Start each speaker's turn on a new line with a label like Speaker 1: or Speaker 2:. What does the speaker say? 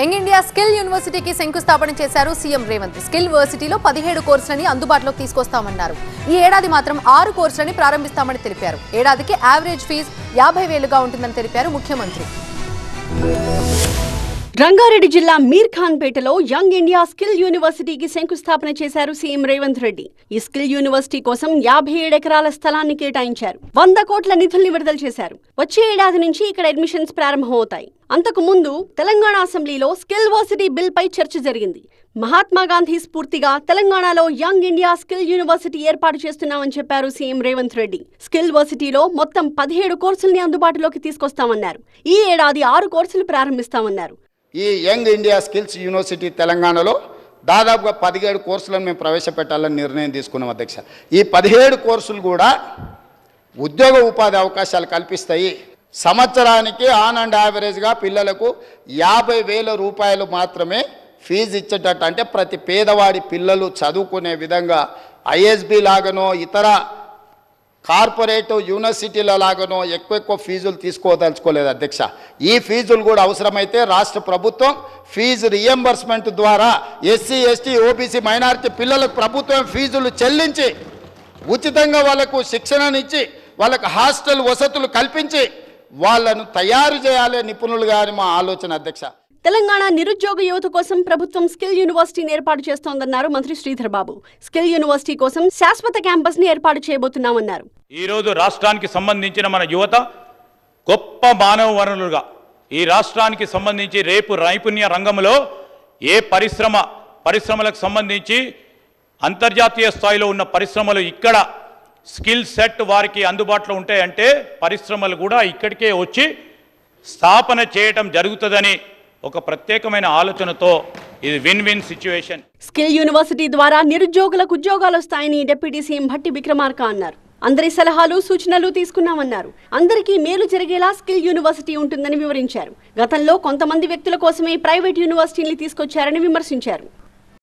Speaker 1: Young India skill యూనివర్సిటీకి శంకుస్థాపన చేశారు సీఎం రేవంత్. స్కిల్ యూనివర్సిటీలో 17 కోర్సులని అందుబాటులోకి తీసుకొస్తామన్నారు. ఈ ఏడాది మాత్రం 6 కోర్సులని ప్రారంభిస్తామని తెలిపారు. ఏడాదికి యావరేజ్ ఫీజు 50,000గా ఉంటుందని తెలిపారు ముఖ్యమంత్రి.
Speaker 2: రంగారెడ్డి జిల్లా మీర్ఖాన్పేటలో యంగ్ ఇండియా స్కిల్ యూనివర్సిటీకి శంకుస్థాపన చేశారు సీఎం రేవంత్ రెడ్డి. ఈ స్కిల్ యూనివర్సిటీ కోసం 57 ఎకరాల స్థలాన్ని కేటాయించారు. 100 కోట్ల నిధుల్ని విడుదల చేశారు. వచ్చే ఏడాది నుంచి ఇక్కడ అడ్మిషన్స్ ప్రారంభమవుతాయి. అంతకు ముందు తెలంగాణ అసెంబ్లీలో స్కిల్ యూనివర్సిటీ బిల్ పై చర్చ జరిగింది. మహాత్మా గాంధీ స్ఫూర్తిగా తెలంగాణలో యంగ్ ఇండియా స్కిల్ యూనివర్సిటీ ఏర్పాటు చేస్తున్నామని చెప్పారు సీఎం రేవంత్ రెడ్డి. స్కిల్ యూనివర్సిటీలో మొత్తం 17 కోర్సుల్ని అందుబాటులోకి తీసుకొస్తామన్నారు. ఈ ఏడాది 6 కోర్సులు ప్రారంభిస్తామన్నారు.
Speaker 3: ఈ యంగ్ ఇండియా స్కిల్స్ యూనివర్సిటీ తెలంగాణలో దాదాపుగా 17 కోర్సులను మేము ప్రవేశపెట్టాలని నిర్ణయం తీసుకున్నాం అధ్యక్ష. ఈ 17 కోర్సులు కూడా ఉద్యోగ ఉపాధి అవకాశాలు కల్పిస్తాయి. సంవత్సరానికి ఆన్ అండ్ యావరేజ్గా పిల్లలకు 50,000 రూపాయలు మాత్రమే ఫీజు ఇచ్చేటట్టు, అంటే ప్రతి పేదవాడి పిల్లలు చదువుకునే విధంగా ఐఎస్బి లాగానో ఇతర కార్పొరేట్ యూనివర్సిటీల లాగానో ఎక్కువ ఫీజులు తీసుకోదలుచుకోలేదు అధ్యక్ష. ఈ ఫీజులు కూడా అవసరమైతే రాష్ట్ర ప్రభుత్వం ఫీజు రియంబర్స్మెంట్ ద్వారా ఎస్సీ ఎస్టీ ఓబీసీ మైనారిటీ పిల్లలకు ప్రభుత్వం ఫీజులు చెల్లించి ఉచితంగా వాళ్ళకు శిక్షణనిచ్చి వాళ్ళకు హాస్టల్ వసతులు కల్పించి వాళ్ళను తయారు చేయాలి నిపుణులుగా అని మా ఆలోచన అధ్యక్ష.
Speaker 2: తెలంగాణ నిరుద్యోగ యువత కోసం ప్రభుత్వం స్కిల్ యూనివర్సిటీని ఏర్పాటు చేస్తోందన్నారు మంత్రి శ్రీధర్ బాబు. స్కిల్ యూనివర్సిటీ కోసం శాశ్వత క్యాంపస్ ని ఏర్పాటు చేయబోతున్నామన్నారు.
Speaker 4: ఈ రోజు రాష్ట్రానికి సంబంధించిన మన యువత గొప్ప మానవ వనరులుగా, ఈ రాష్ట్రానికి సంబంధించి రేపు నైపుణ్య రంగంలో ఏ పరిశ్రమలకు సంబంధించి అంతర్జాతీయ స్థాయిలో ఉన్న పరిశ్రమలు ఇక్కడ స్కిల్ సెట్ వారికి అందుబాటులో ఉంటాయంటే పరిశ్రమలు కూడా ఇక్కడికే వచ్చి స్థాపన చేయటం జరుగుతుందని ఒక ప్రత్యేకమైన ఆలోచనతో ఇది win win situation.
Speaker 2: Skill university ద్వారా నిరుద్యోగులకు ఉద్యోగాలు వస్తాయని డిప్యూటీ సీఎం భట్టి విక్రమార్క అన్నారు. అందరి సలహాలు సూచనలు తీసుకున్నామన్నారు. అందరికీ మేలు జరిగేలా స్కిల్ యూనివర్సిటీ ఉంటుందని వివరించారు. గతంలో కొంతమంది వ్యక్తుల కోసమే ప్రైవేట్ యూనివర్సిటీని తీసుకొచ్చారని విమర్శించారు.